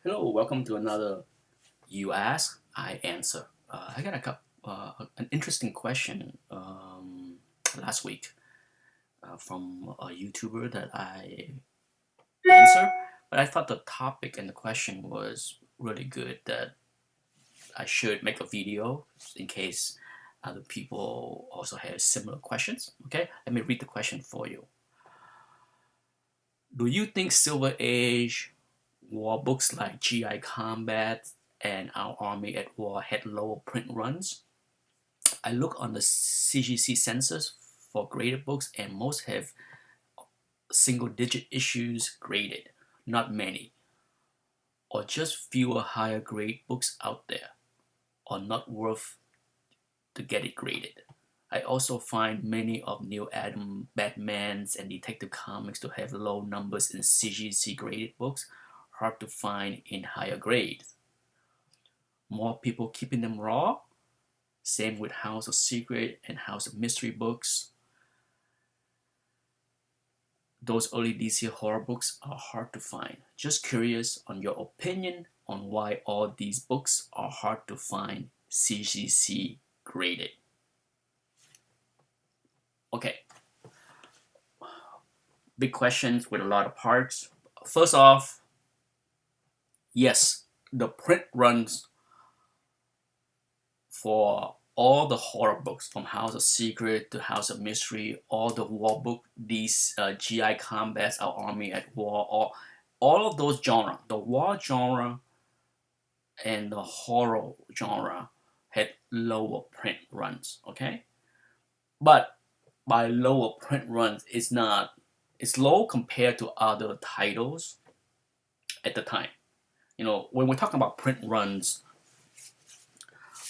Hello, welcome to another You Ask, I Answer. I got an interesting question last week from a YouTuber that I answered, but I thought the topic and the question was really good that I should make a video in case other people also have similar questions. Okay, let me read the question for you. Do you think Silver Age war books like GI Combat and Our Army at War had lower print runs? I look on the CGC census for graded books and most have single digit issues graded, not many, or just fewer higher grade books out there, or not worth to get it graded. I also find many of Neil Adams Batman's and Detective Comics to have low numbers in CGC graded books, hard to find in higher grades. More people keeping them raw. Same with House of Secret and House of Mystery books. Those early DC horror books are hard to find. Just curious on your opinion on why all these books are hard to find CGC graded. Okay, big questions with a lot of parts. First off, yes, the print runs for all the horror books from House of Secret to House of Mystery, all the war book, these GI Combats, Our Army at War, all of those genre, the war genre and the horror genre had lower print runs, okay? But by lower print runs, it's low compared to other titles at the time. When we're talking about print runs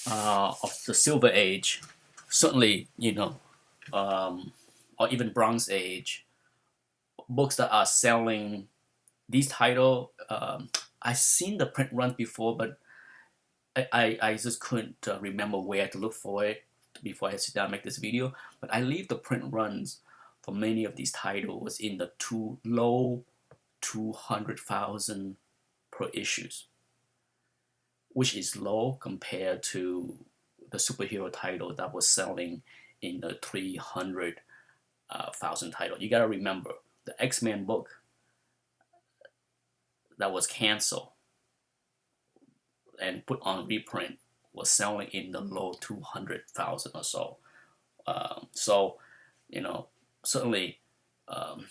of the Silver Age, certainly, or even Bronze Age, books that are selling these title, I've seen the print runs before, but I just couldn't remember where to look for it before I sit down and make this video. But I leave the print runs for many of these titles in the low 200,000 per issues, which is low compared to the superhero title that was selling in the 300,000 title. You gotta remember the X-Men book that was canceled and put on reprint was selling in the low 200,000 or so. So, certainly, um,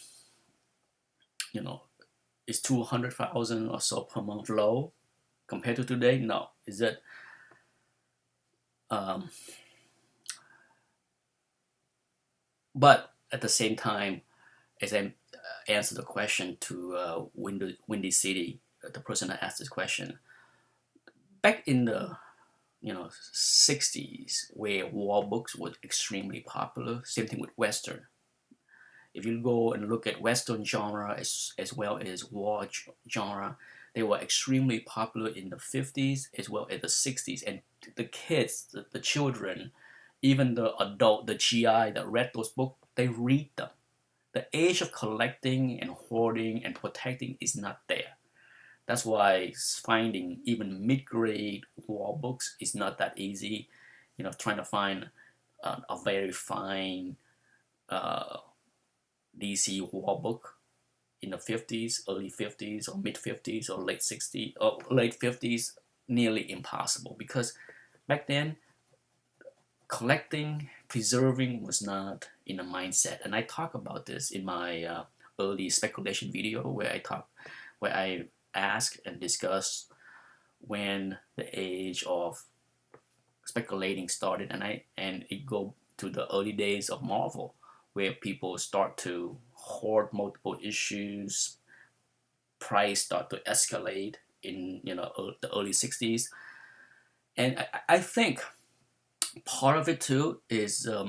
is 200,000 or so per month low compared to today? No. Is it? Um, but at the same time, as I answer the question to Windy City, the person that asked this question, back in the 60s, where war books were extremely popular, same thing with Western. If you go and look at Western genre as well as war genre, they were extremely popular in the 50s as well as the 60s. And the kids, the children, even the adult, the GI that read those books, they read them. The age of collecting and hoarding and protecting is not there. That's why finding even mid-grade war books is not that easy. Trying to find a very fine DC war book in the 50s, early 50s, or mid 50s, or late 60s, or late 50s, nearly impossible because back then collecting, preserving was not in the mindset. And I talk about this in my early speculation video where I ask and discuss when the age of speculating started, and it go to the early days of Marvel, where people start to hoard multiple issues, price start to escalate in the early 60s. And I think part of it too is the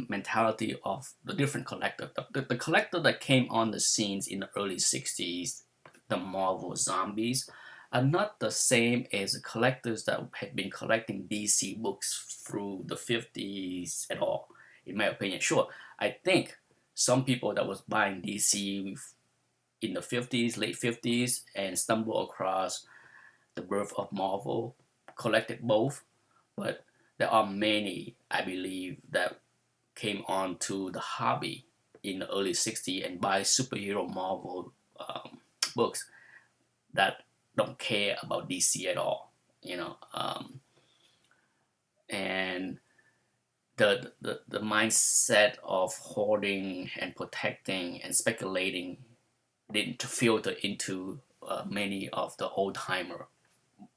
mentality of the different collector. The collector that came on the scenes in the early 60s, the Marvel zombies, are not the same as the collectors that had been collecting DC books through the 50s at all, in my opinion. Sure, I think some people that was buying DC in the 50s, late 50s, and stumbled across The Birth of Marvel, collected both, but there are many, I believe, that came on to the hobby in the early 60s and buy superhero Marvel books that don't care about DC at all, you know. And the mindset of hoarding and protecting and speculating didn't filter into many of the old timer.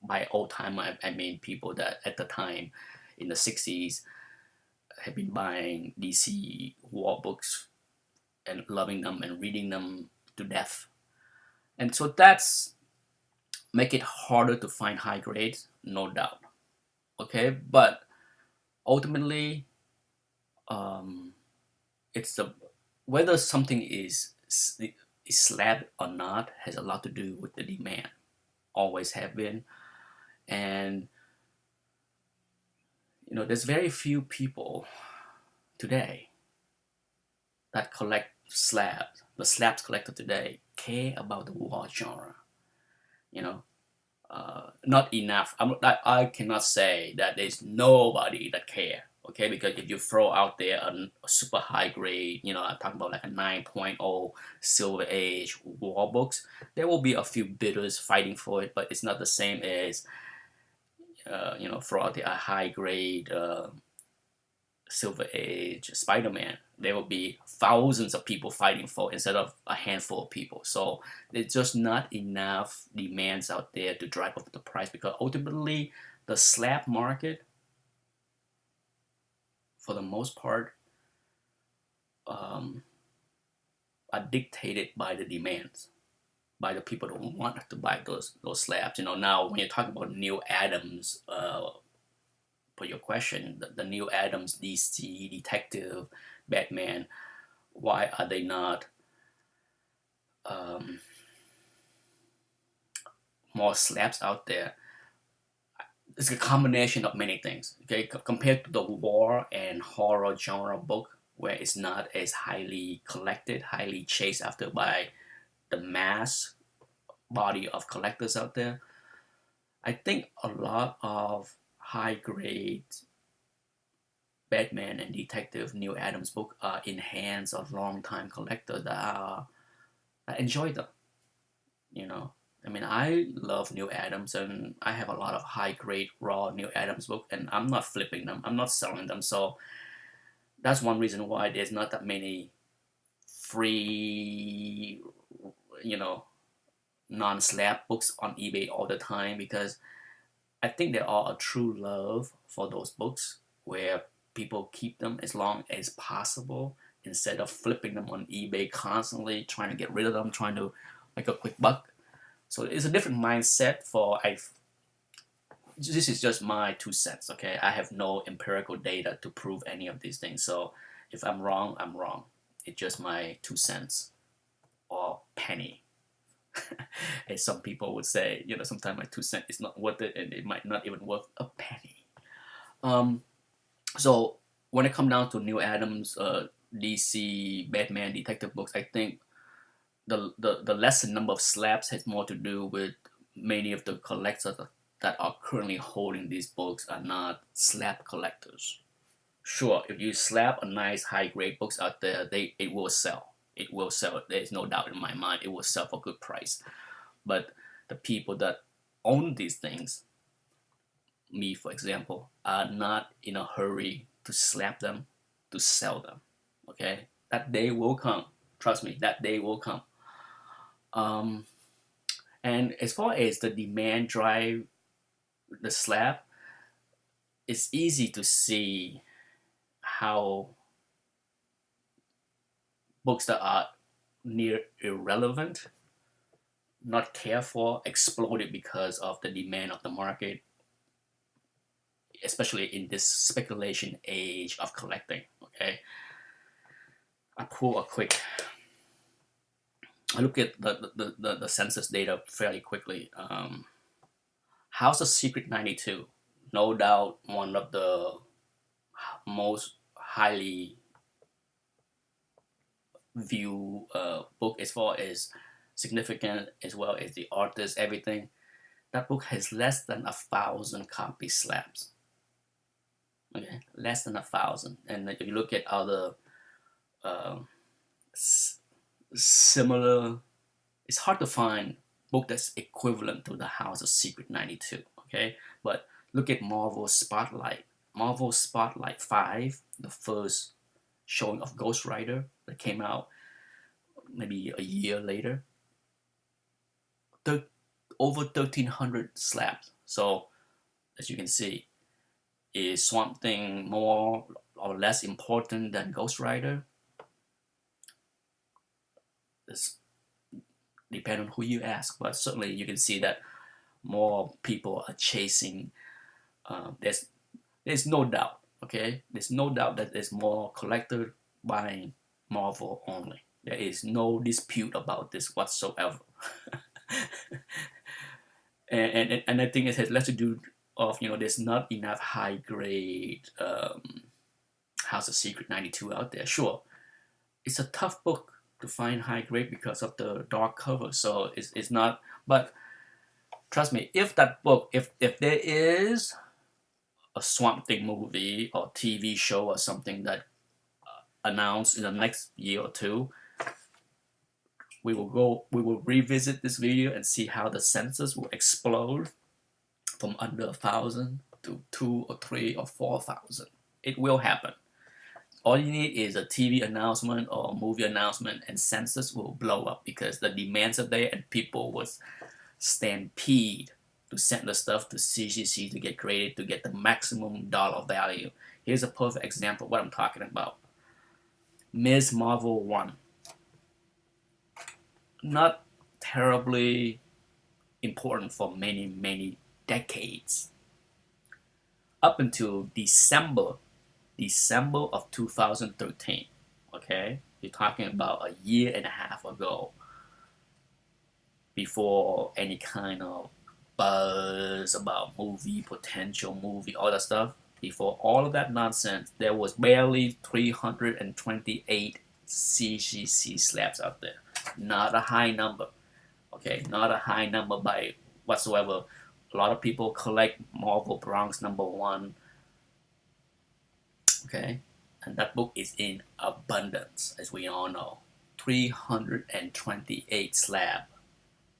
By old timer, I mean people that at the time in the 60s had been buying DC war books and loving them and reading them to death. And so that's make it harder to find high grades, no doubt. Okay, but ultimately, um, it's the whether something is slabbed or not has a lot to do with the demand. Always have been, and there's very few people today that collect slabs. The slabs collector today care about the war genre. You know, not enough. I cannot say that there's nobody that care. Okay, because if you throw out there a super high grade, I'm talking about like a 9.0 Silver Age war books, there will be a few bidders fighting for it, but it's not the same as throw out there a high grade Silver Age Spider-Man. There will be thousands of people fighting for it instead of a handful of people. So there's just not enough demands out there to drive up the price, because ultimately the slab market, for the most part, are dictated by the demands, by the people that want to buy those slabs. Now when you're talking about Neal Adams, for your question, the Neal Adams DC Detective Batman, why are they not more slabs out there? It's a combination of many things. Okay, compared to the war and horror genre book, where it's not as highly collected, highly chased after by the mass body of collectors out there, I think a lot of high grade Batman and Detective Neal Adams book are in hands of long-time collectors that enjoy them. I mean, I love Neal Adams, and I have a lot of high-grade raw Neal Adams book, and I'm not flipping them. I'm not selling them. So that's one reason why there's not that many free, non-slab books on eBay all the time, because I think there are a true love for those books where people keep them as long as possible instead of flipping them on eBay constantly, trying to get rid of them, trying to make a quick buck. So it's a different mindset this is just my 2 cents, okay? I have no empirical data to prove any of these things. So if I'm wrong, I'm wrong. It's just my 2 cents or penny. As some people would say, sometimes my 2 cents is not worth it, and it might not even worth a penny. So when it comes down to Neal Adams, DC, Batman, detective books, I think the lesser number of slabs has more to do with many of the collectors that are currently holding these books are not slab collectors. Sure, if you slap a nice high grade books out there, it will sell. It will sell. There's no doubt in my mind. It will sell for a good price. But the people that own these things, me for example, are not in a hurry to slap them, to sell them. Okay, that day will come. Trust me, that day will come. And as far as the demand drive the slab, it's easy to see how books that are near irrelevant, not cared for, exploded because of the demand of the market, especially in this speculation age of collecting. Okay, I pull a quick. I look at the census data fairly quickly. House of Secret 92, no doubt one of the most highly viewed book as far as significant as well as the artist, everything. That book has less than 1,000 copy slabs. Okay, less than 1,000. And if you look at other uh, similar, it's hard to find book that's equivalent to the House of Secret 92. Okay, but look at Marvel Spotlight. Marvel Spotlight 5, the first showing of Ghost Rider that came out maybe a year later. Over 1,300 slabs. So as you can see, is Swamp Thing more or less important than Ghost Rider? It's depend on who you ask, but certainly you can see that more people are chasing. There's no doubt. Okay, there's no doubt that there's more collector buying Marvel only. There is no dispute about this whatsoever. and I think it has less to do of there's not enough high grade House of Secret 92 out there. Sure, it's a tough book to find high grade because of the dark cover, so it's not. But trust me, if that book, if there is a Swamp Thing movie or TV show or something that announced in the next year or two, we will revisit this video and see how the census will explode from under 1,000 to 2 or 3 or 4,000. It will happen. All you need is a TV announcement or a movie announcement, and census will blow up because the demands are there and people will stampede to send the stuff to CGC to get graded to get the maximum dollar value. Here's a perfect example of what I'm talking about. Ms. Marvel 1. Not terribly important for many decades. Up until December of 2013. Okay? You're talking about a year and a half ago, before any kind of buzz about movie, potential movie, all that stuff. Before all of that nonsense, there was barely 328 CGC slabs out there. Not a high number. Okay, not a high number by whatsoever. A lot of people collect Marvel Bronx #1. Okay, and that book is in abundance, as we all know. 328 slab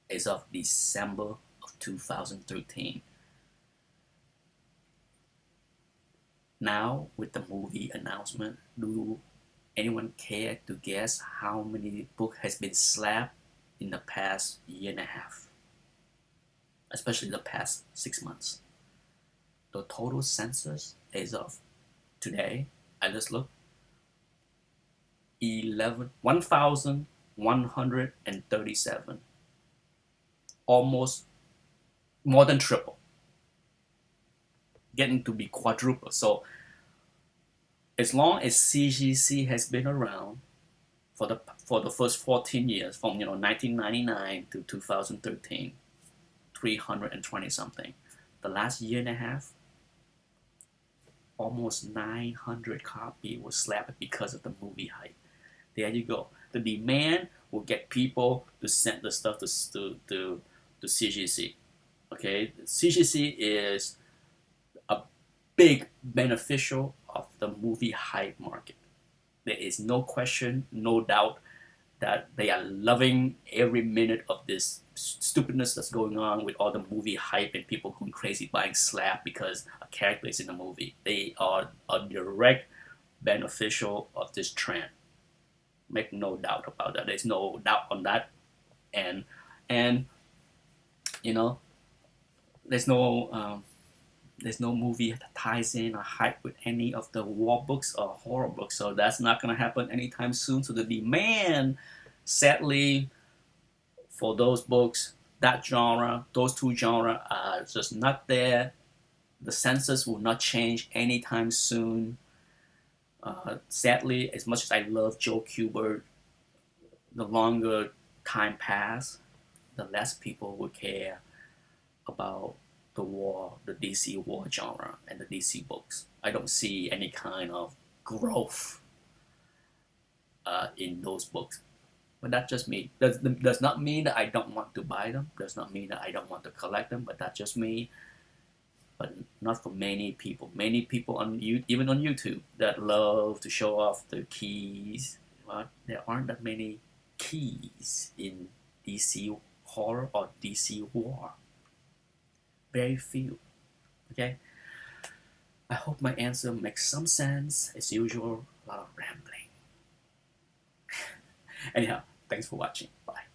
as of December of 2013. Now, with the movie announcement, do anyone care to guess how many book has been slabbed in the past year and a half? Especially the past 6 months. The total census as of today, I just looked, 1,137. Almost more than triple. Getting to be quadruple. So as long as CGC has been around for the first 14 years, from 1999 to 2013, 320 something. The last year and a half, almost 900 copies were slapped because of the movie hype. There you go. The demand will get people to send the stuff to CGC. Okay, CGC is a big beneficial of the movie hype market. There is no question, no doubt that they are loving every minute of this stupidness that's going on with all the movie hype and people going crazy buying slab because a character is in the movie. They are a direct beneficial of this trend. Make no doubt about that. There's no doubt on that. And there's no movie that ties in or hype with any of the war books or horror books, so that's not going to happen anytime soon. So the demand, sadly, for those books, that genre, those two genres are just not there. The census will not change anytime soon. Sadly, as much as I love Joe Kubert, the longer time pass, the less people will care about the DC war genre and the DC books. I don't see any kind of growth in those books. But that's just me. Does not mean that I don't want to buy them. Does not mean that I don't want to collect them. But that's just me. But not for many people. Many people on you, even on YouTube, that love to show off the keys. But there aren't that many keys in DC horror or DC war. Very few. Okay. I hope my answer makes some sense. As usual, a lot of rambling. Anyhow, thanks for watching. Bye.